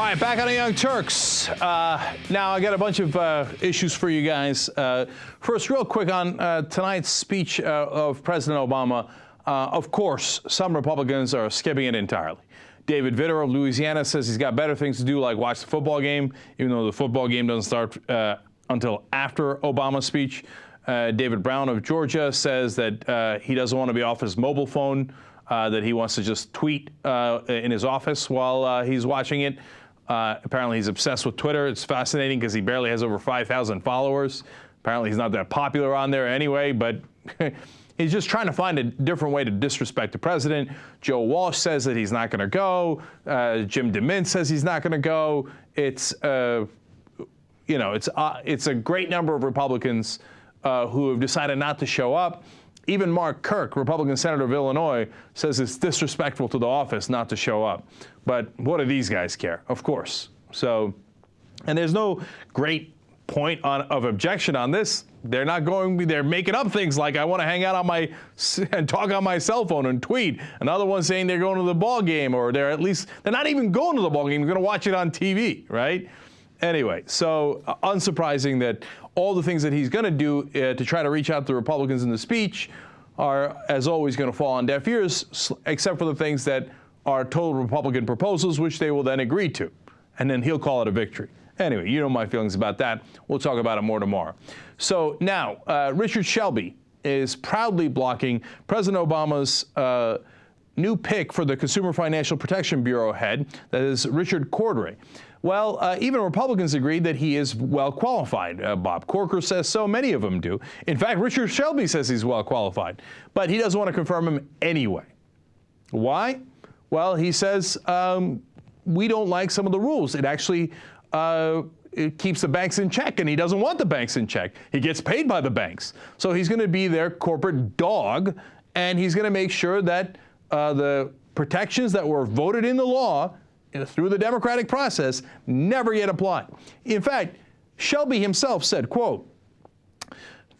right, back on the Young Turks. Now, I got a bunch of issues for you guys. First, real quick on tonight's speech of President Obama. Of course, some Republicans are skipping it entirely. David Vitter of Louisiana says he's got better things to do, like watch the football game, even though the football game doesn't start until after Obama's speech. David Brown of Georgia says that he doesn't want to be off his mobile phone, that he wants to just tweet in his office while he's watching it. Apparently he's obsessed with Twitter. It's fascinating because he barely has over 5,000 followers. Apparently he's not that popular on there anyway, but he's just trying to find a different way to disrespect the president. Joe Walsh says that he's not going to go. Jim DeMint says he's not going to go. It's it's a great number of Republicans who have decided not to show up. Even Mark Kirk, Republican senator of Illinois, says it's disrespectful to the office not to show up. But what do these guys care? Of course. So, and there's no great point of objection on this. They're not going. They're making up things like I want to hang out on and talk on my cell phone and tweet. Another one saying they're going to the ball game, or they're not even going to the ball game. They're going to watch it on TV, right? Anyway, so unsurprising that all the things that he's going to do to try to reach out to Republicans in the speech are, as always, going to fall on deaf ears, except for the things that are total Republican proposals, which they will then agree to. And then he'll call it a victory. Anyway, you know my feelings about that. We'll talk about it more tomorrow. So now, Richard Shelby is proudly blocking President Obama's new pick for the Consumer Financial Protection Bureau head, that is Richard Cordray. Well, even Republicans agreed that he is well qualified. Bob Corker says so. Many of them do. In fact, Richard Shelby says he's well qualified, but he doesn't want to confirm him anyway. Why? Well, he says we don't like some of the rules. It actually it keeps the banks in check, and he doesn't want the banks in check. He gets paid by the banks. So he's going to be their corporate dog, and he's going to make sure that the protections that were voted in the law through the democratic process never yet apply. In fact, Shelby himself said, quote,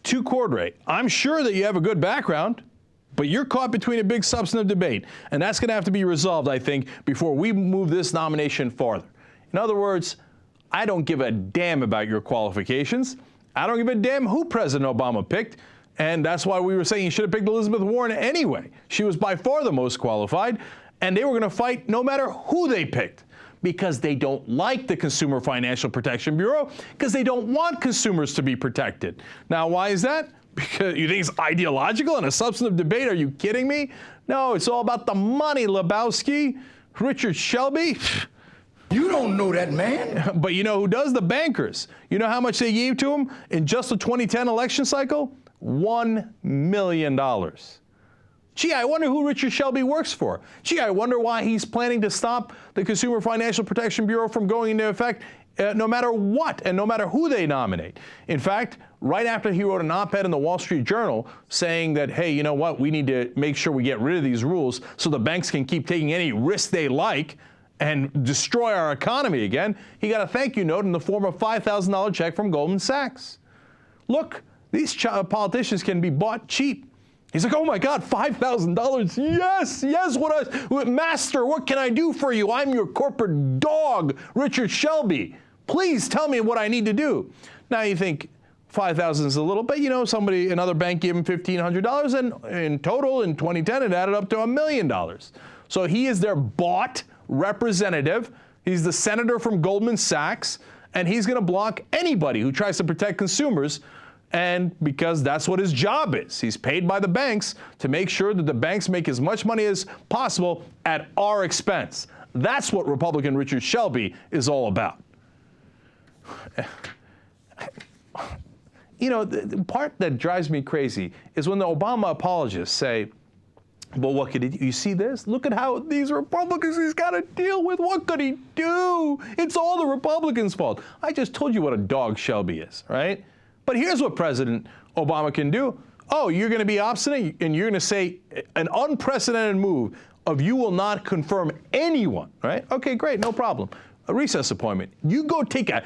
to Cordray, I'm sure that you have a good background, but you're caught between a big substantive debate, and that's going to have to be resolved, I think, before we move this nomination farther. In other words, I don't give a damn about your qualifications. I don't give a damn who President Obama picked, and that's why we were saying he should have picked Elizabeth Warren anyway. She was by far the most qualified. And they were going to fight no matter who they picked, because they don't like the Consumer Financial Protection Bureau, because they don't want consumers to be protected. Now, why is that? Because you think it's ideological and a substantive debate? Are you kidding me? No, it's all about the money, Lebowski. Richard Shelby. You don't know that man. But you know who does? The bankers. You know how much they gave to him in just the 2010 election cycle? $1 million. Gee, I wonder who Richard Shelby works for. Gee, I wonder why he's planning to stop the Consumer Financial Protection Bureau from going into effect no matter what and no matter who they nominate. In fact, right after he wrote an op-ed in the Wall Street Journal saying that, hey, you know what, we need to make sure we get rid of these rules so the banks can keep taking any risk they like and destroy our economy again, he got a thank you note in the form of a $5,000 check from Goldman Sachs. Look, these politicians can be bought cheap. He's like, oh my God, $5,000. Yes, master, what can I do for you? I'm your corporate dog, Richard Shelby. Please tell me what I need to do. Now you think 5,000 is a little, but you know, another bank gave him $1,500, and in total in 2010, it added up to $1 million. So he is their bought representative. He's the senator from Goldman Sachs, and he's going to block anybody who tries to protect consumers. And because that's what his job is. He's paid by the banks to make sure that the banks make as much money as possible at our expense. That's what Republican Richard Shelby is all about. You know, the part that drives me crazy is when the Obama apologists say, well, what could he do? You see this? Look at how these Republicans he's got to deal with. What could he do? It's all the Republicans' fault. I just told you what a dog Shelby is, right? But here's what President Obama can do. Oh, you're going to be obstinate and you're going to say an unprecedented move of you will not confirm anyone, right? Okay, great, no problem. A recess appointment. You go take a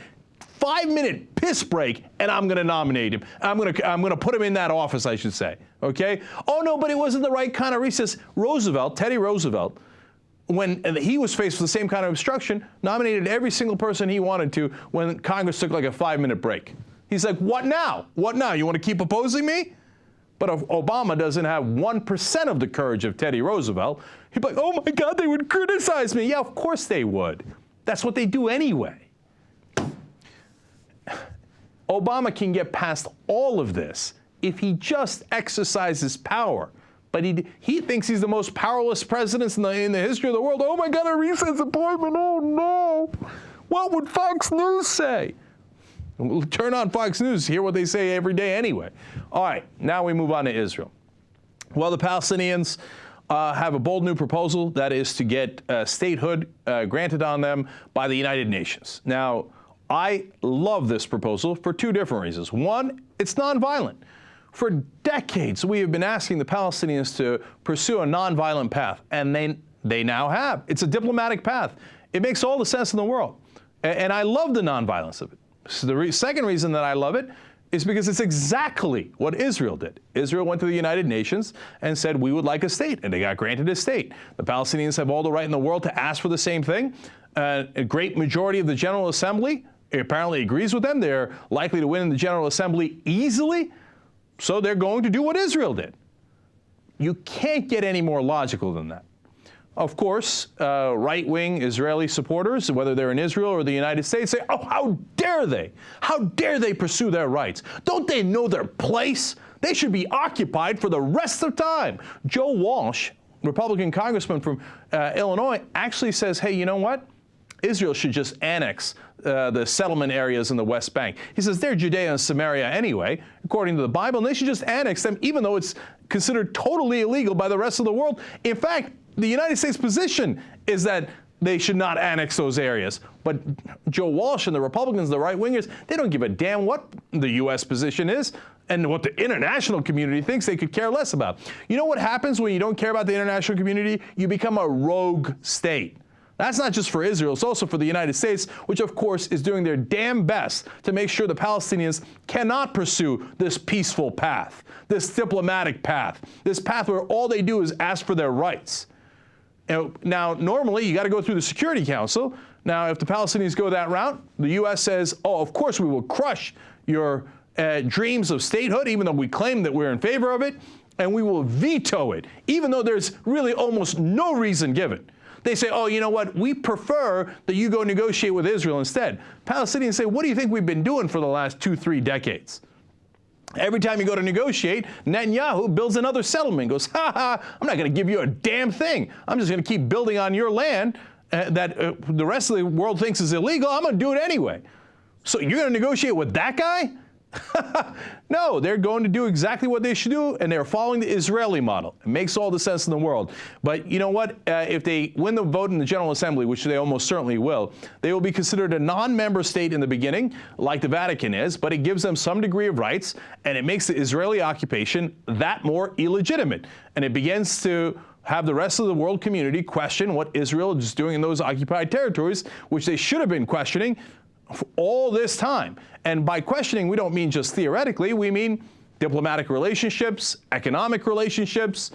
5-minute piss break and I'm going to nominate him. I'm going to put him in that office, I should say. Okay? Oh no, but it wasn't the right kind of recess. Teddy Roosevelt when he was faced with the same kind of obstruction, nominated every single person he wanted to when Congress took like a 5-minute break. He's like, what now? What now? You want to keep opposing me? But Obama doesn't have 1% of the courage of Teddy Roosevelt. He'd be like, oh my God, they would criticize me. Yeah, of course they would. That's what they do anyway. Obama can get past all of this if he just exercises power. But he thinks he's the most powerless president in the history of the world. Oh my God, a recess appointment. Oh no. What would Fox News say? We'll turn on Fox News, hear what they say every day anyway. All right, now we move on to Israel. Well, the Palestinians have a bold new proposal that is to get statehood granted on them by the United Nations. Now, I love this proposal for 2 different reasons. One, it's nonviolent. For decades, we have been asking the Palestinians to pursue a nonviolent path, and they now have. It's a diplomatic path. It makes all the sense in the world. And I love the nonviolence of it. So the second reason that I love it is because it's exactly what Israel did. Israel went to the United Nations and said, we would like a state, and they got granted a state. The Palestinians have all the right in the world to ask for the same thing. A great majority of the General Assembly apparently agrees with them. They're likely to win in the General Assembly easily, so they're going to do what Israel did. You can't get any more logical than that. Of course, right-wing Israeli supporters, whether they're in Israel or the United States, say, oh, how dare they? How dare they pursue their rights? Don't they know their place? They should be occupied for the rest of time. Joe Walsh, Republican congressman from Illinois, actually says, hey, you know what? Israel should just annex the settlement areas in the West Bank. He says they're Judea and Samaria anyway, according to the Bible, and they should just annex them, even though it's considered totally illegal by the rest of the world. In fact, the United States position is that they should not annex those areas. But Joe Walsh and the Republicans, the right-wingers, they don't give a damn what the U.S. position is and what the international community thinks. They could care less about. You know what happens when you don't care about the international community? You become a rogue state. That's not just for Israel, it's also for the United States, which of course is doing their damn best to make sure the Palestinians cannot pursue this peaceful path, this diplomatic path, this path where all they do is ask for their rights. Now, normally, you got to go through the Security Council. Now, if the Palestinians go that route, the U.S. says, oh, of course we will crush your dreams of statehood, even though we claim that we're in favor of it, and we will veto it, even though there's really almost no reason given. They say, oh, you know what? We prefer that you go negotiate with Israel instead. Palestinians say, what do you think we've been doing for the last 2-3 decades? Every time you go to negotiate, Netanyahu builds another settlement, goes, ha ha, I'm not going to give you a damn thing. I'm just going to keep building on your land that the rest of the world thinks is illegal. I'm going to do it anyway. So you're going to negotiate with that guy? No, they're going to do exactly what they should do, and they're following the Israeli model. It makes all the sense in the world. But you know what? If they win the vote in the General Assembly, which they almost certainly will, they will be considered a non-member state in the beginning, like the Vatican is, but it gives them some degree of rights, and it makes the Israeli occupation that more illegitimate. And it begins to have the rest of the world community question what Israel is doing in those occupied territories, which they should have been questioning for all this time. And by questioning, we don't mean just theoretically, we mean diplomatic relationships, economic relationships.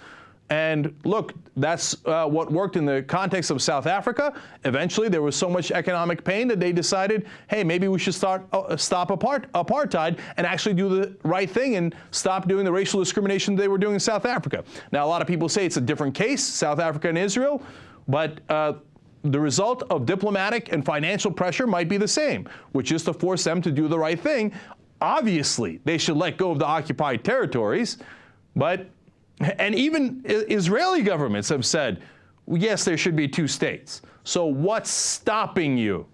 And look, that's what worked in the context of South Africa. Eventually, there was so much economic pain that they decided, hey, maybe we should stop apartheid and actually do the right thing and stop doing the racial discrimination they were doing in South Africa. Now, a lot of people say it's a different case, South Africa and Israel, but the result of diplomatic and financial pressure might be the same, which is to force them to do the right thing. Obviously, they should let go of the occupied territories, and even Israeli governments have said, yes, there should be 2 states. So what's stopping you?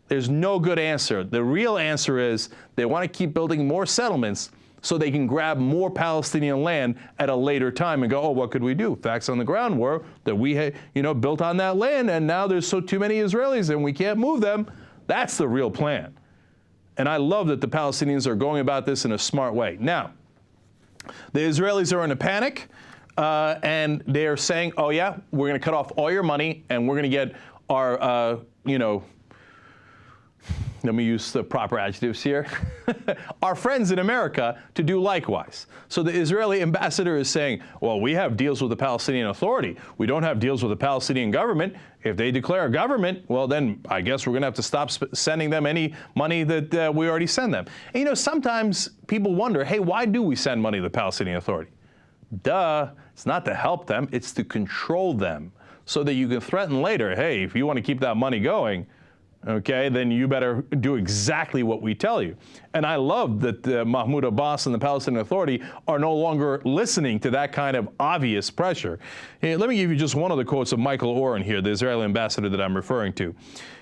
There's no good answer. The real answer is they want to keep building more settlements so they can grab more Palestinian land at a later time and go, oh, what could we do? Facts on the ground were that we had, built on that land, and now there's too many Israelis and we can't move them. That's the real plan. And I love that the Palestinians are going about this in a smart way. Now, the Israelis are in a panic, and they're saying, oh, yeah, we're going to cut off all your money, and we're going to get our, let me use the proper adjectives here, our friends in America to do likewise. So the Israeli ambassador is saying, well, we have deals with the Palestinian Authority. We don't have deals with the Palestinian government. If they declare a government, well, then I guess we're going to have to stop sending them any money that we already send them. And, you know, sometimes people wonder, hey, why do we send money to the Palestinian Authority? Duh, it's not to help them, it's to control them so that you can threaten later, hey, if you want to keep that money going, okay, then you better do exactly what we tell you. And I love that Mahmoud Abbas and the Palestinian Authority are no longer listening to that kind of obvious pressure. Hey, let me give you just one of the quotes of Michael Oren here, the Israeli ambassador that I'm referring to.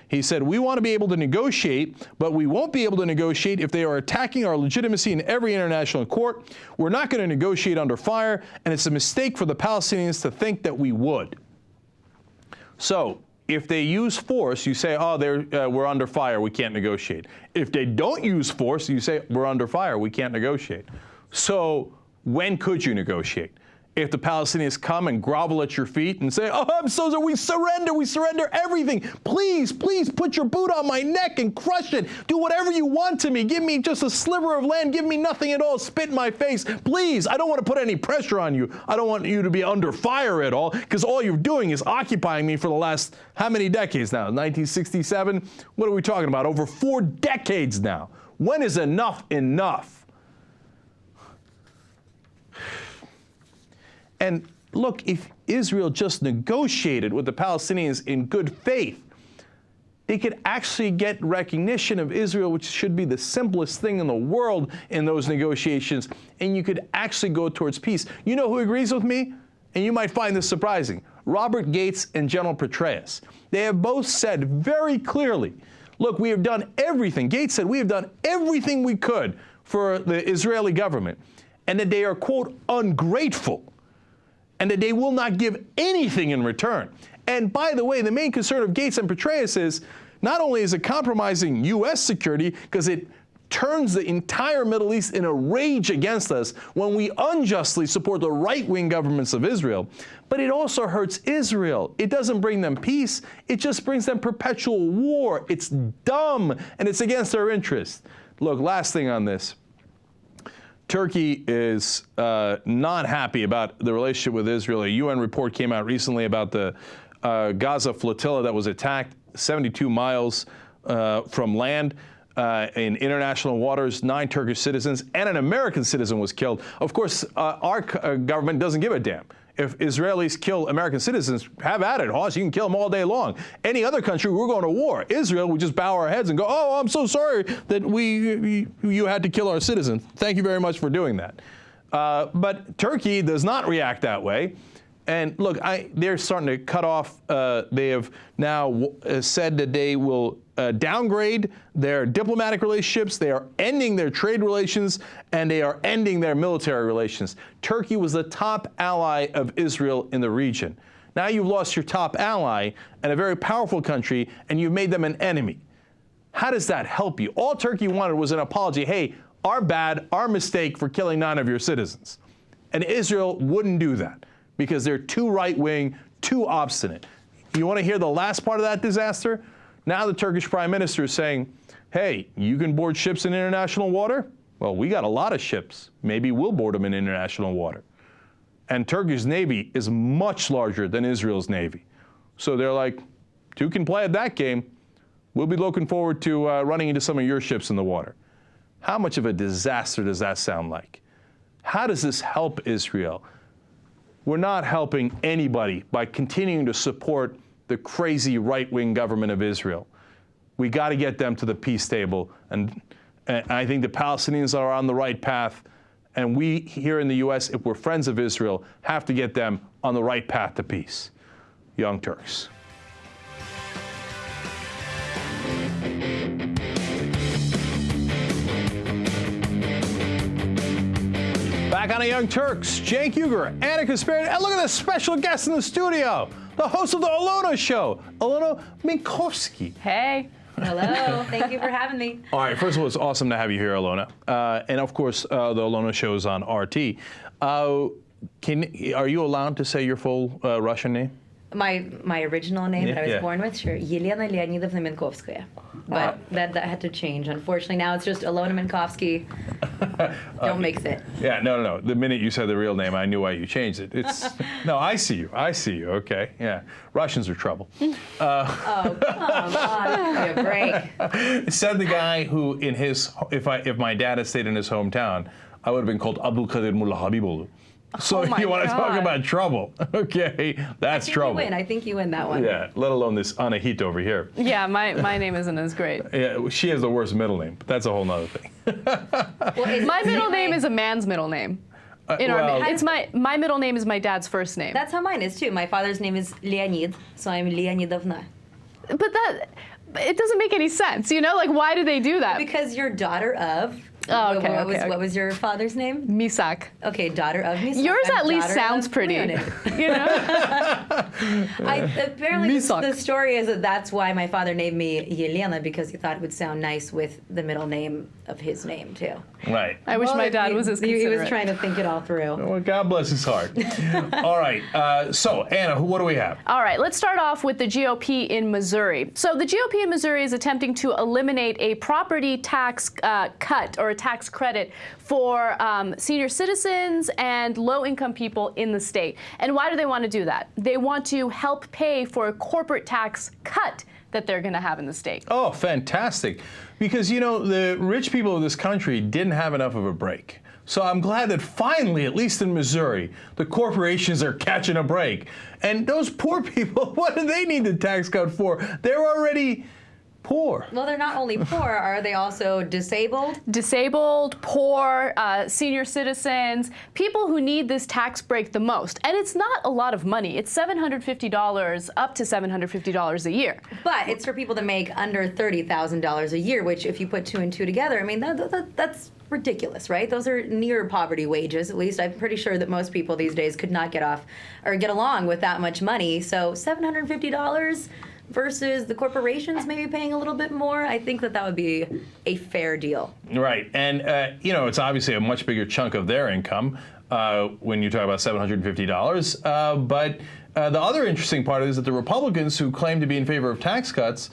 He said, we want to be able to negotiate, but we won't be able to negotiate if they are attacking our legitimacy in every international court. We're not going to negotiate under fire, and it's a mistake for the Palestinians to think that we would. So, if they use force, you say, oh, we're under fire, we can't negotiate. If they don't use force, you say, we're under fire, we can't negotiate. So when could you negotiate? If the Palestinians come and grovel at your feet and say, oh, I'm so sorry, we surrender everything. Please, please put your boot on my neck and crush it. Do whatever you want to me. Give me just a sliver of land. Give me nothing at all. Spit in my face. Please, I don't want to put any pressure on you. I don't want you to be under fire at all, because all you're doing is occupying me for the last, how many decades now? 1967? What are we talking about? Over 4 decades now. When is enough enough? And look, if Israel just negotiated with the Palestinians in good faith, they could actually get recognition of Israel, which should be the simplest thing in the world in those negotiations, and you could actually go towards peace. You know who agrees with me? And you might find this surprising. Robert Gates and General Petraeus. They have both said very clearly, look, we have done everything. Gates said, we have done everything we could for the Israeli government, and that they are, quote, ungrateful, and that they will not give anything in return. And by the way, the main concern of Gates and Petraeus is not only is it compromising U.S. security, because it turns the entire Middle East in a rage against us when we unjustly support the right-wing governments of Israel, but it also hurts Israel. It doesn't bring them peace. It just brings them perpetual war. It's dumb, and it's against our interests. Look, last thing on this. Turkey is not happy about the relationship with Israel. A UN report came out recently about the Gaza flotilla that was attacked 72 miles from land in international waters. 9 Turkish citizens and an American citizen was killed. Of course, our government doesn't give a damn. If Israelis kill American citizens, have at it, Hoss. You can kill them all day long. Any other country, we're going to war. Israel, we just bow our heads and go, oh, I'm so sorry that you had to kill our citizens. Thank you very much for doing that. But Turkey does not react that way. And look, they're starting to cut off. They have now said that they will downgrade their diplomatic relationships. They are ending their trade relations, and they are ending their military relations. Turkey was the top ally of Israel in the region. Now you've lost your top ally and a very powerful country, and you've made them an enemy. How does that help you? All Turkey wanted was an apology. Hey, our bad, our mistake for killing 9 of your citizens. And Israel wouldn't do that, because they're too right-wing, too obstinate. You want to hear the last part of that disaster? Now the Turkish prime minister is saying, hey, you can board ships in international water? Well, we got a lot of ships. Maybe we'll board them in international water. And Turkish Navy is much larger than Israel's Navy. So they're like, two can play at that game. We'll be looking forward to running into some of your ships in the water. How much of a disaster does that sound like? How does this help Israel? We're not helping anybody by continuing to support the crazy right-wing government of Israel. We got to get them to the peace table. And I think the Palestinians are on the right path. And we here in the U.S., if we're friends of Israel, have to get them on the right path to peace. Young Turks. Back on a Young Turks, Cenk Uygur, Anna Kasparian, and look at the special guest in the studio, the host of the Alona Show, Alona Minkowski. Hey. Hello. Thank you for having me. All right. First of all, it's awesome to have you here, Alona. And of course, the Alona Show is on RT. Are you allowed to say your full Russian name? My original name that I was Yeah. born with, sure, Yelena Leonidovna Minkovskaya. But that had to change, unfortunately. Now it's just Alona Minkovsky. Don't mix it. Yeah, no. The minute you said the real name, I knew why you changed it. It's no, I see you. Okay, yeah. Russians are trouble. Oh, come on. Give me a break. Said the guy who, if my dad had stayed in his hometown, I would have been called Abdul Qadir Mullah Habibulu. So Oh my you want to talk God. about trouble? Okay, that's trouble. I think you win that one. Yeah, let alone this Anahita over here. Yeah, my name isn't as great. Yeah, she has the worst middle name, but that's a whole nother thing. My middle name is a man's middle name. well- It's my middle name is my dad's first name. That's how mine is too. My father's name is Leonid, so I'm Leonidovna. But it doesn't make any sense, you know? Like, why do they do that? Because you're daughter of. Oh, okay, okay. What was your father's name? Misak. Okay, daughter of Misak. Yours I'm at least daughter sounds of pretty, Leonid. you know? Apparently, Misak. the story is that that's why my father named me Yelena, because he thought it would sound nice with the middle name of his name too. Right. I wish my dad was as He considerate. was trying to think it all through. Well, God bless his heart. All right. So, Anna, what do we have? All right, let's start off with the GOP in Missouri. So the GOP in Missouri is attempting to eliminate a property tax cut or a tax credit for senior citizens and low-income people in the state. And why do they want to do that? They want to help pay for a corporate tax cut that they're going to have in the state. Oh, fantastic. Because, you know, the rich people of this country didn't have enough of a break. So I'm glad that finally, at least in Missouri, the corporations are catching a break. And those poor people, what do they need the tax cut for? They're already poor. Well, they're not only poor, are they also disabled? Disabled, poor, senior citizens, people who need this tax break the most. And it's not a lot of money. It's $750, up to $750 a year. But it's for people that make under $30,000 a year, which if you put two and two together, I mean, that's ridiculous, right? Those are near poverty wages. At least I'm pretty sure that most people these days could not get off or get along with that much money. So $750 versus the corporations maybe paying a little bit more, I think that would be a fair deal. Right. And, you know, it's obviously a much bigger chunk of their income when you talk about $750. But the other interesting part is that the Republicans who claim to be in favor of tax cuts,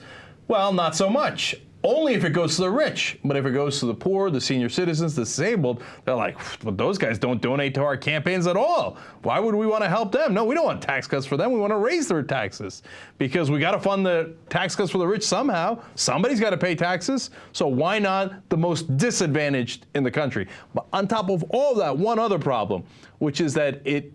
well, not so much. Only if it goes to the rich. But if it goes to the poor, the senior citizens, the disabled, they're like, well, those guys don't donate to our campaigns at all. Why would we want to help them? No, we don't want tax cuts for them. We want to raise their taxes because we got to fund the tax cuts for the rich somehow. Somebody's got to pay taxes. So why not the most disadvantaged in the country? But on top of all that, one other problem, which is that it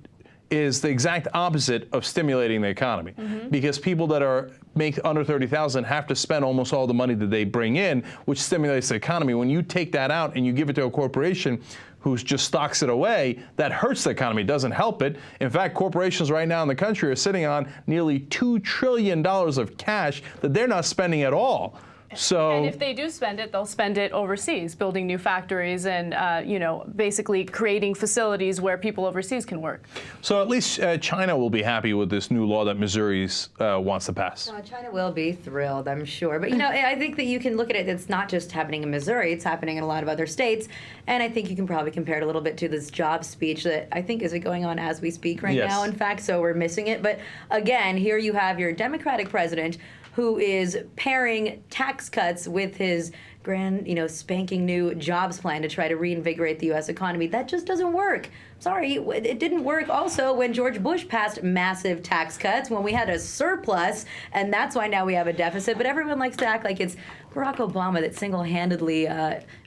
is the exact opposite of stimulating the economy, because people that make under 30,000 have to spend almost all the money that they bring in, which stimulates the economy. When you take that out and you give it to a corporation who just stocks it away, that hurts the economy, doesn't help it. In fact, corporations right now in the country are sitting on nearly $2 trillion of cash that they're not spending at all. So, And if they do spend it, they'll spend it overseas, building new factories and, you know, basically creating facilities where people overseas can work. so at least China will be happy with this new law that Missouri wants to pass. China will be thrilled, I'm sure. But, you know, I think that you can look at it, it's not just happening in Missouri, it's happening in a lot of other states. And I think you can probably compare it a little bit to this job speech that I think is going on as we speak right Yes. now, in fact, so we're missing it. But again, here you have your Democratic president who is pairing tax cuts with his grand, you know, spanking new jobs plan to try to reinvigorate the U.S. economy. That just doesn't work. Sorry, it didn't work also when George Bush passed massive tax cuts, when we had a surplus, and that's why now we have a deficit. But everyone likes to act like it's Barack Obama that single-handedly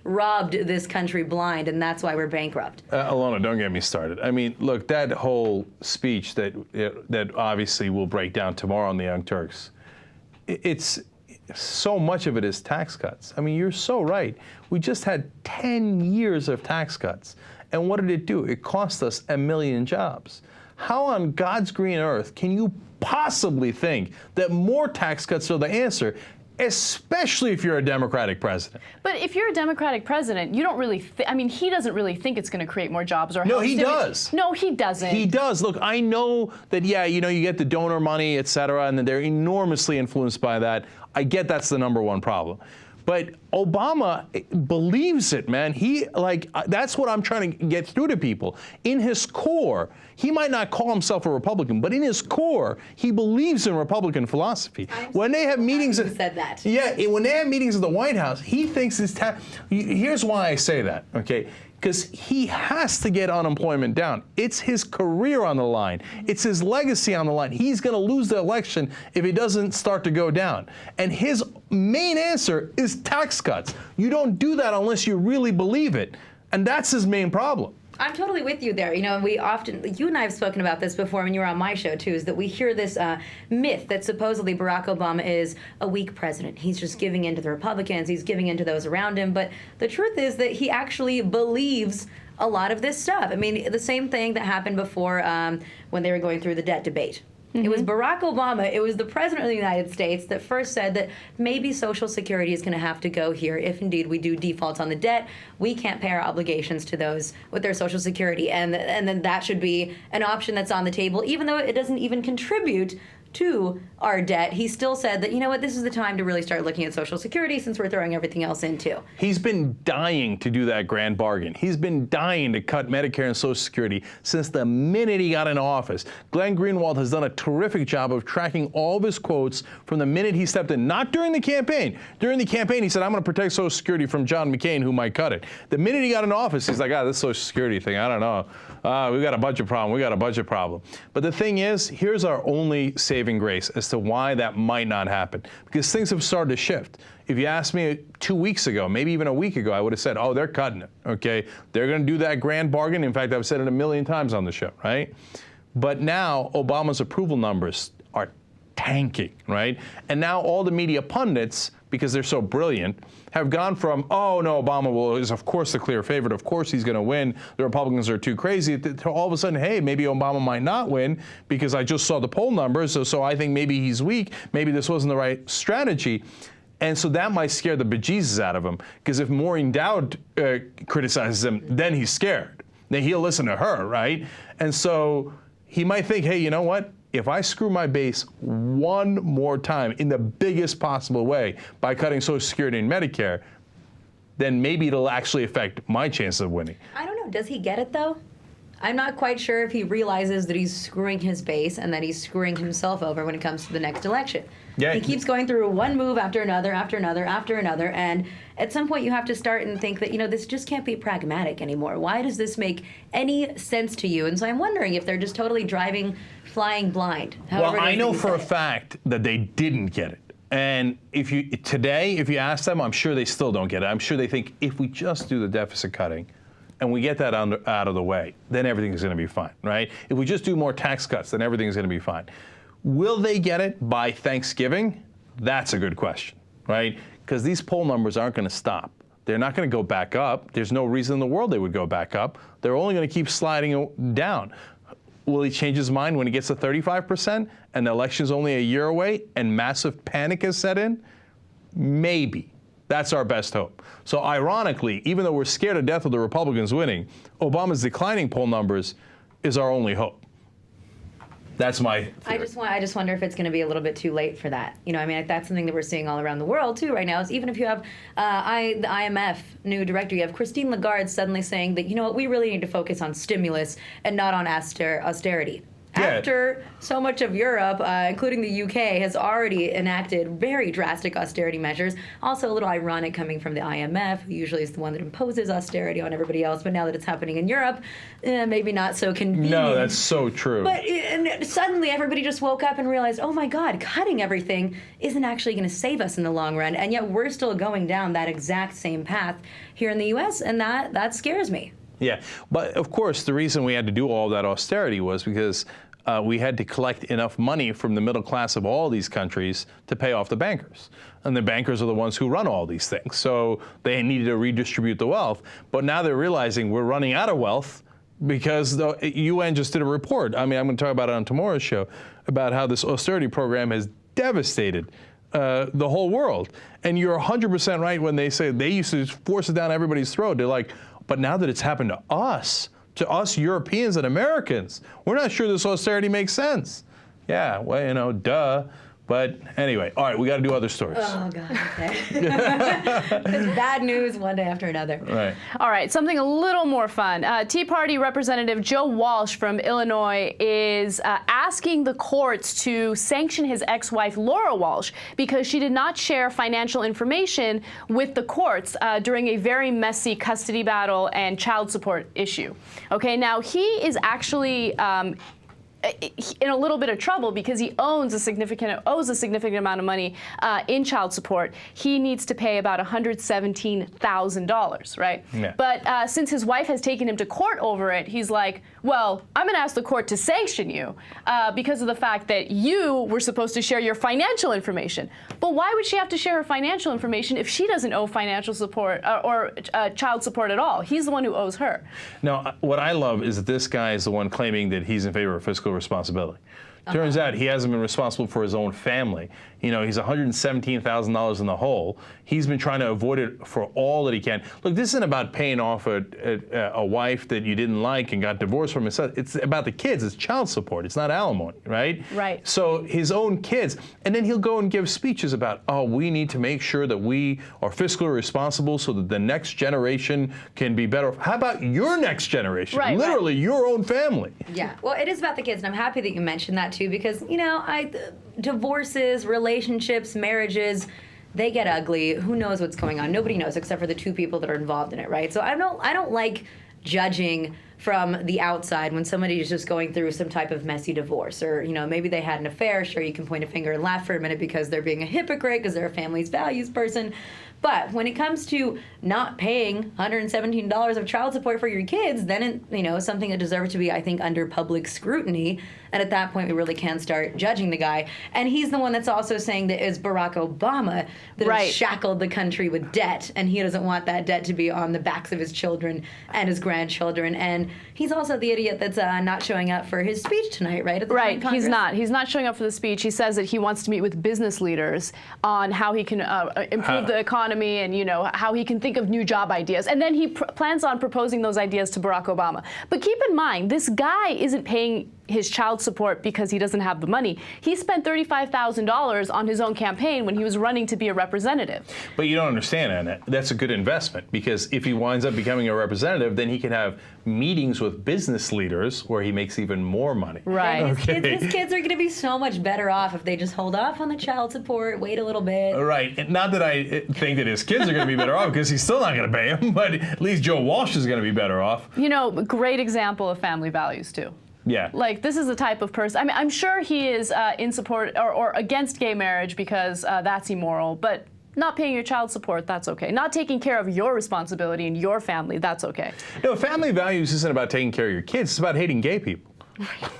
robbed this country blind, and that's why we're bankrupt. Alona, don't get me started. I mean, look, that whole speech that obviously will break down tomorrow on the Young Turks, it's so much of it is tax cuts. I mean, you're so right. We just had 10 years of tax cuts. And what did it do? It cost us 1 million jobs. How on God's green earth can you possibly think that more tax cuts are the answer, especially if you're a Democratic president? But if you're a Democratic president, you don't really I mean, he doesn't really think it's going to create more jobs or No, help he stimulate- does. No, he doesn't. He does. Look, I know that, yeah, you know, you get the donor money, et cetera, and then they're enormously influenced by that. I get that's the number one problem. But Obama believes it, man. That's what I'm trying to get through to people. In his core, he might not call himself a Republican, but in his core, he believes in Republican philosophy. When they have meetings, said that. Yeah, when they have meetings at the White House, he thinks here's why I say that, okay? Because he has to get unemployment down. It's his career on the line. It's his legacy on the line. He's going to lose the election if it doesn't start to go down. And his main answer is tax cuts. You don't do that unless you really believe it. And that's his main problem. I'm totally with you there. You know, you and I have spoken about this before when you were on my show too, is that we hear this myth that supposedly Barack Obama is a weak president. He's just giving in to the Republicans. He's giving in to those around him. But the truth is that he actually believes a lot of this stuff. I mean, the same thing that happened before when they were going through the debt debate. It was Barack Obama, it was the President of the United States that first said that maybe Social Security is going to have to go here if indeed we do default on the debt. We can't pay our obligations to those with their Social Security. And then that should be an option that's on the table, even though it doesn't even contribute to our debt. He still said that, you know what, this is the time to really start looking at Social Security since we're throwing everything else in too. He's been dying to do that grand bargain. He's been dying to cut Medicare and Social Security since the minute he got into office. Glenn Greenwald has done a terrific job of tracking all of his quotes from the minute he stepped in, not during the campaign. During the campaign, he said, I'm going to protect Social Security from John McCain, who might cut it. The minute he got into office, he's like, this Social Security thing, I don't know. We got a budget problem. But the thing is, here's our only saving grace as to why that might not happen. Because things have started to shift. If you asked me 2 weeks ago, maybe even a week ago, I would have said, they're cutting it, okay? They're going to do that grand bargain. In fact, I've said it 1,000,000 times on the show, right? But now Obama's approval numbers are tanking, right? And now all the media pundits, because they're so brilliant, have gone from, oh no, Obama is of course the clear favorite, of course he's going to win, the Republicans are too crazy, to all of a sudden, hey, maybe Obama might not win because I just saw the poll numbers, so I think maybe he's weak, maybe this wasn't the right strategy. And so that might scare the bejesus out of him, because if Maureen Dowd criticizes him, then he's scared. Then he'll listen to her, right? And so he might think, hey, you know what? If I screw my base one more time in the biggest possible way by cutting Social Security and Medicare, then maybe it'll actually affect my chances of winning. I don't know. Does he get it, though? I'm not quite sure if he realizes that he's screwing his base and that he's screwing himself over when it comes to the next election. Yeah. He keeps going through one move after another, after another, after another, and at some point you have to start and think that, this just can't be pragmatic anymore. Why does this make any sense to you? And so I'm wondering if they're just totally flying blind. Well, I know for a fact that they didn't get it. And if you ask them, I'm sure they still don't get it. I'm sure they think if we just do the deficit cutting and we get that out of the way, then everything's going to be fine, right? If we just do more tax cuts, then everything's going to be fine. Will they get it by Thanksgiving? That's a good question, right? Because these poll numbers aren't going to stop. They're not going to go back up. There's no reason in the world they would go back up. They're only going to keep sliding down. Will he change his mind when he gets to 35% and the election's only a year away and massive panic has set in? Maybe. That's our best hope. So ironically, even though we're scared to death of the Republicans winning, Obama's declining poll numbers is our only hope. That's my theory. I just wonder if it's going to be a little bit too late for that. That's something that we're seeing all around the world too right now. Is even if you have the IMF new director, you have Christine Lagarde suddenly saying that we really need to focus on stimulus and not on austerity. Yeah. After so much of Europe, including the UK, has already enacted very drastic austerity measures. Also a little ironic coming from the IMF, who usually is the one that imposes austerity on everybody else. But now that it's happening in Europe, maybe not so convenient. No, that's so true. But and suddenly everybody just woke up and realized, oh my God, cutting everything isn't actually going to save us in the long run. And yet we're still going down that exact same path here in the US, and that scares me. Yeah, but of course, the reason we had to do all that austerity was because we had to collect enough money from the middle class of all these countries to pay off the bankers. And the bankers are the ones who run all these things. So they needed to redistribute the wealth. But now they're realizing we're running out of wealth because the UN just did a report. I mean, I'm going to talk about it on tomorrow's show, about how this austerity program has devastated the whole world. And you're 100% right when they say they used to force it down everybody's throat. They're like, but now that it's happened to us Europeans and Americans, we're not sure this austerity makes sense. Yeah, well, duh. But anyway, all right, we got to do other stories. Oh, God, okay. It's bad news one day after another. Right. All right, something a little more fun. Tea Party Representative Joe Walsh from Illinois is asking the courts to sanction his ex-wife Laura Walsh because she did not share financial information with the courts during a very messy custody battle and child support issue. Okay, now he is actually in a little bit of trouble because he owes a significant amount of money in child support. He needs to pay about $117,000, right? Yeah. But since his wife has taken him to court over it, he's like, well, I'm going to ask the court to sanction you because of the fact that you were supposed to share your financial information. But why would she have to share her financial information if she doesn't owe financial support or child support at all? He's the one who owes her. Now, what I love is that this guy is the one claiming that he's in favor of fiscal responsibility. Turns out he hasn't been responsible for his own family. You know, he's $117,000 in the hole. He's been trying to avoid it for all that he can. Look, this isn't about paying off a wife that you didn't like and got divorced from. It's about the kids. It's child support. It's not alimony, right? Right. So his own kids. And then he'll go and give speeches about, oh, we need to make sure that we are fiscally responsible so that the next generation can be better. How about your next generation? Right, Literally your own family. Yeah, well, it is about the kids, and I'm happy that you mentioned that too, because divorces, relationships, marriages, they get ugly. Who knows what's going on? Nobody knows except for the two people that are involved in it, right? So I don't like judging from the outside when somebody is just going through some type of messy divorce, or maybe they had an affair. Sure, you can point a finger and laugh for a minute because they're being a hypocrite because they're a family's values person. But when it comes to not paying $117 of child support for your kids, then something that deserves to be, I think, under public scrutiny. And at that point, we really can start judging the guy. And he's the one that's also saying that it's Barack Obama that Right. has shackled the country with debt, and he doesn't want that debt to be on the backs of his children and his grandchildren. And he's also the idiot that's not showing up for his speech tonight, right? At the Right, Congress. he's not. He's not showing up for the speech. He says that he wants to meet with business leaders on how he can improve the economy and how he can think of new job ideas. And then he plans on proposing those ideas to Barack Obama. But keep in mind, this guy isn't paying his child support because he doesn't have the money. He spent $35,000 on his own campaign when he was running to be a representative. But you don't understand, Anna. That's a good investment, because if he winds up becoming a representative, then he can have meetings with business leaders where he makes even more money. Right. And his kids are going to be so much better off if they just hold off on the child support, wait a little bit. Right. And not that I think that his kids are going to be better off, because he's still not going to pay him, but at least Joe Walsh is going to be better off. Great example of family values, too. Yeah. Like, this is the type of person, I mean, I'm sure he is in support or against gay marriage because that's immoral, but not paying your child support, that's okay. Not taking care of your responsibility and your family, that's okay. No, family values isn't about taking care of your kids. It's about hating gay people.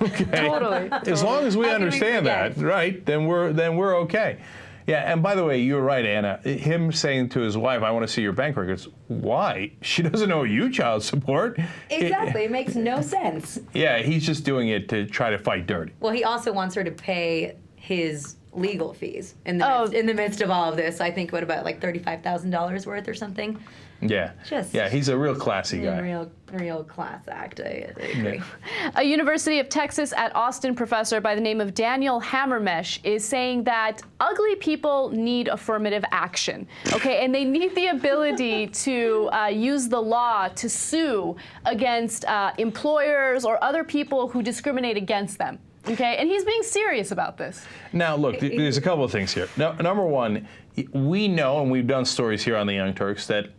Okay? Totally. As long as we How can we understand that, forget? right, then we're okay. Yeah, and by the way, you're right, Anna. Him saying to his wife, I want to see your bank records. Why? She doesn't owe you child support. Exactly. It makes no sense. Yeah, he's just doing it to try to fight dirty. Well, he also wants her to pay his legal fees in the midst of all of this. I think, what about like $35,000 worth or something? Yeah. Yeah, he's a real classy guy. Real class act. I agree. A University of Texas at Austin professor by the name of Daniel Hammermesh is saying that ugly people need affirmative action, okay? And they need the ability to use the law to sue against employers or other people who discriminate against them. Okay, and he's being serious about this. Now, look, there's a couple of things here. Number one, we know, and we've done stories here on the Young Turks, that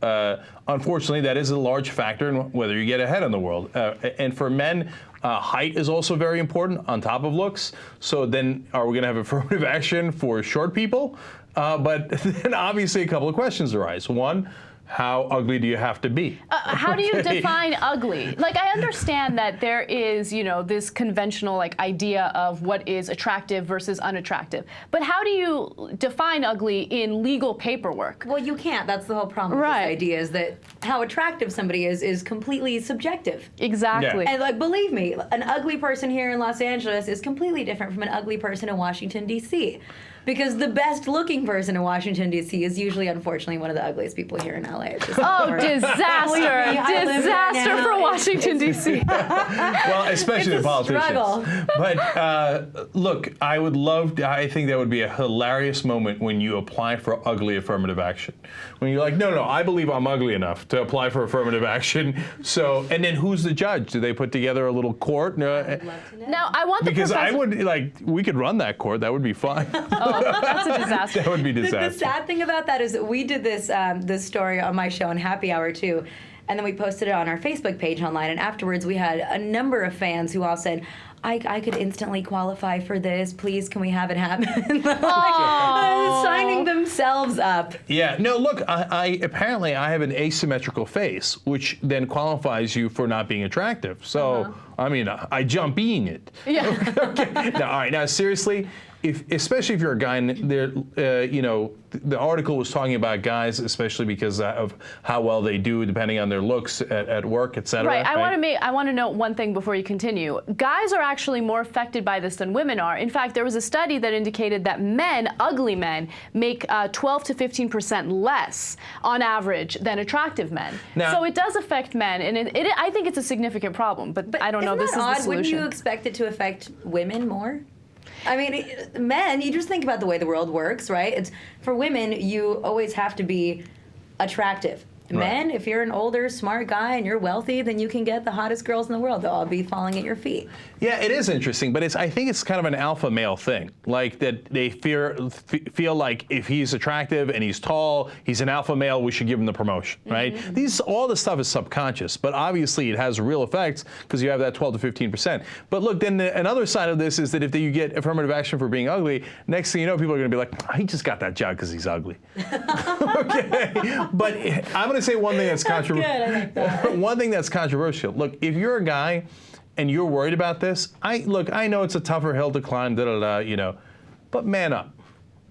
unfortunately that is a large factor in whether you get ahead in the world. And for men, height is also very important on top of looks. So then are we going to have affirmative action for short people? But then obviously a couple of questions arise. One, how ugly do you have to be? How do you define ugly? Like, I understand that there is, this conventional idea of what is attractive versus unattractive. But how do you define ugly in legal paperwork? Well, you can't. That's the whole problem with this idea, is that how attractive somebody is completely subjective. Exactly. Yeah. And believe me, an ugly person here in Los Angeles is completely different from an ugly person in Washington, D.C. because the best looking person in Washington, D.C. is usually, unfortunately, one of the ugliest people here in LA. It's just Disaster. Disaster for Washington, D.C. Well, especially It's the a politicians. struggle. But look, I think that would be a hilarious moment when you apply for ugly affirmative action. When you're like, no, I believe I'm ugly enough to apply for affirmative action. So, and then who's the judge? Do they put together a little court? Now, I want the Because I professor- would, we could run that court. That would be fine. Oh, that's a disaster. That would be The disaster. sad thing about that is that we did this story on my show on Happy Hour too, and then we posted it on our Facebook page online. And afterwards, we had a number of fans who all said, "I could instantly qualify for this. Please, can we have it happen?" Signing themselves up. Yeah. No, look, I apparently I have an asymmetrical face, which then qualifies you for not being attractive. So, I mean, I jump in it. Yeah. Okay. Now, all right. Now, seriously, especially if you're a guy, and there, the article was talking about guys, especially because of how well they do, depending on their looks at work, et cetera. Right. I want to note one thing before you continue. Guys are actually more affected by this than women are. In fact, there was a study that indicated that men, ugly men, make 12 to 15% less on average than attractive men. Now, so it does affect men, and I think it's a significant problem. But I don't know. This Isn't that is the odd? solution. Wouldn't you expect it to affect women more? I mean, men, you just think about the way the world works, right? It's for women, you always have to be attractive. Men, if you're an older, smart guy and you're wealthy, then you can get the hottest girls in the world. They'll all be falling at your feet. Yeah, it is interesting, but I think it's kind of an alpha male thing. Like that they feel like if he's attractive and he's tall, he's an alpha male, we should give him the promotion, right? All this stuff is subconscious, but obviously it has real effects because you have that 12 to 15%. But look, then another side of this is that if you get affirmative action for being ugly, next thing you know, people are going to be like, he just got that job because he's ugly. Okay, but I'm going to say one thing that's controversial. Good, I like that. One thing that's controversial. Look, if you're a guy and you're worried about this, I know it's a tougher hill to climb, but man up.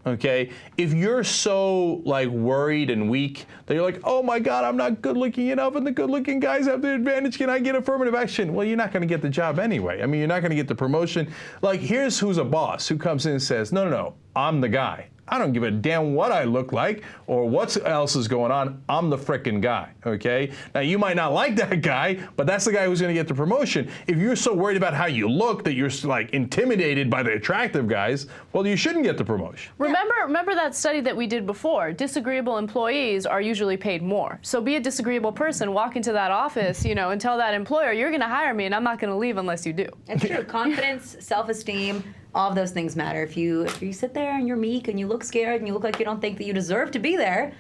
Okay? If you're so worried and weak that you're like, oh my God, I'm not good looking enough and the good looking guys have the advantage, can I get affirmative action? Well, you're not gonna get the job anyway. I mean, you're not gonna get the promotion. Here's who's a boss who comes in and says, no, I'm the guy. I don't give a damn what I look like or what else is going on. I'm the frickin' guy, okay? Now, you might not like that guy, but that's the guy who's gonna get the promotion. If you're so worried about how you look that you're intimidated by the attractive guys, well, you shouldn't get the promotion. Remember that study that we did before? Disagreeable employees are usually paid more. So be a disagreeable person, walk into that office, and tell that employer, you're gonna hire me and I'm not gonna leave unless you do. That's true. Confidence, self-esteem, all of those things matter. If you sit there and you're meek and you look scared and you look like you don't think that you deserve to be there,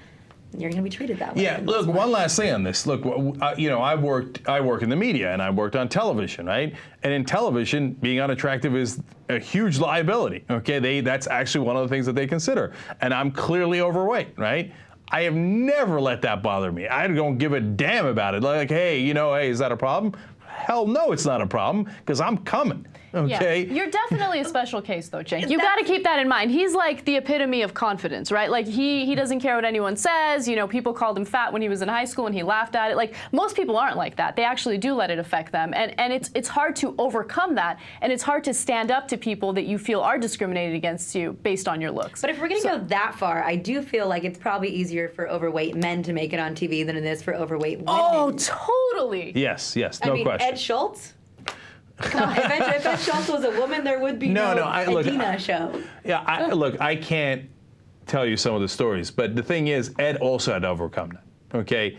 you're going to be treated that way. Yeah, look, one last thing on this. Look, I work in the media and I worked on television, right? And in television, being unattractive is a huge liability, okay? That's actually one of the things that they consider. And I'm clearly overweight, right? I have never let that bother me. I don't give a damn about it. Like, hey, is that a problem? Hell no, it's not a problem because I'm coming. Okay. Yeah. You're definitely a special case, though, Cenk. You got to keep that in mind. He's like the epitome of confidence, right? Like he doesn't care what anyone says. People called him fat when he was in high school and he laughed at it. Like most people aren't like that. They actually do let it affect them, and it's hard to overcome that, and it's hard to stand up to people that you feel are discriminated against you based on your looks. But if we're going to go that far, I do feel like it's probably easier for overweight men to make it on TV than it is for overweight women. Oh, totally. Yes, no question. question. Ed Schultz? Come on, if Ed Schultz was a woman, there would be no Adina show. Yeah, I can't tell you some of the stories, but the thing is, Ed also had to overcome that. Okay,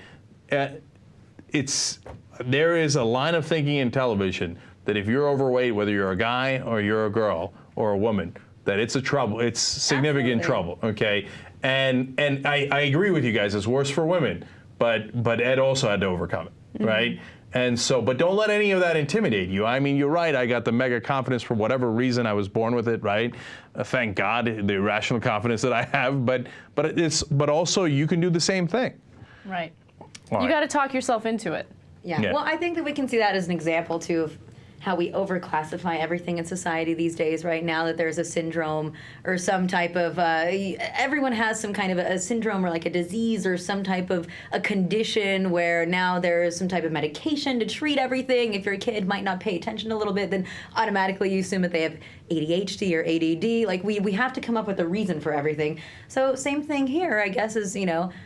there is a line of thinking in television that if you're overweight, whether you're a guy or you're a girl or a woman, that it's significant trouble. Okay, and I agree with you guys. It's worse for women, but Ed also had to overcome it, right? And so, but don't let any of that intimidate you. I mean, you're right. I got the mega confidence for whatever reason. I was born with it, right? Thank God, the irrational confidence that I have. But also, you can do the same thing. Right. All You right. got to talk yourself into it. Yeah. Yeah. Well, I think that we can see that as an example too of how we overclassify everything in society these days, right now, that there's a syndrome or some type of, everyone has some kind of a syndrome or like a disease or some type of a condition where now there's some type of medication to treat everything. If your kid might not pay attention a little bit, then automatically you assume that they have ADHD or ADD. Like we have to come up with a reason for everything. So same thing here, I guess, is,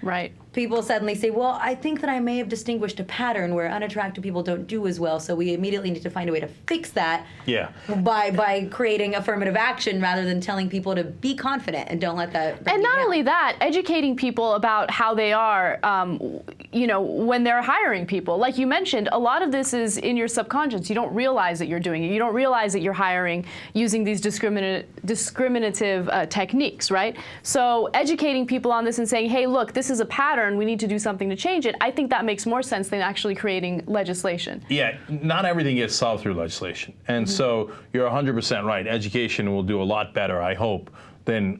Right. people suddenly say, well, I think that I may have distinguished a pattern where unattractive people don't do as well, so we immediately need to find a way to fix that by creating affirmative action rather than telling people to be confident and don't let that bring And you not down. only that, educating people about how they are, when they're hiring people. Like you mentioned, a lot of this is in your subconscious. You don't realize that you're doing it. You don't realize that you're hiring using these discriminative techniques, right? So educating people on this and saying, hey, look, this is a pattern. We need to do something to change it. I think that makes more sense than actually creating legislation. Yeah, not everything gets solved through legislation. And so you're 100% right. Education will do a lot better, I hope, than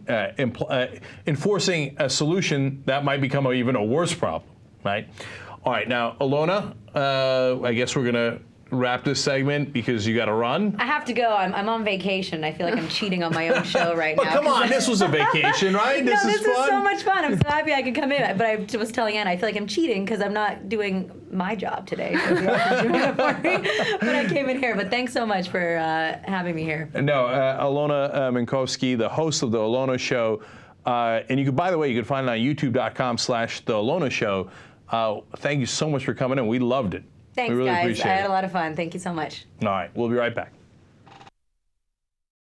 enforcing a solution that might become even a worse problem, right? All right, now, Alona, I guess we're going to wrap this segment because you got to run. I have to go. I'm on vacation. I feel like I'm cheating on my own show right But now. come on, this was a vacation, right? No, This this is fun. is so much fun. I'm so happy I could come in. But I was telling Ann, I feel like I'm cheating because I'm not doing my job today. So you are doing it for me. But I came in here. But thanks so much for having me here. No, Alona Minkowski, the host of The Alona Show. And you can, by the way, you can find it on youtube.com/The Alona Show. Thank you so much for coming in. We loved it. Thanks, we really guys. appreciate I had it. a lot of fun. Thank you so much. All right, we'll be right back.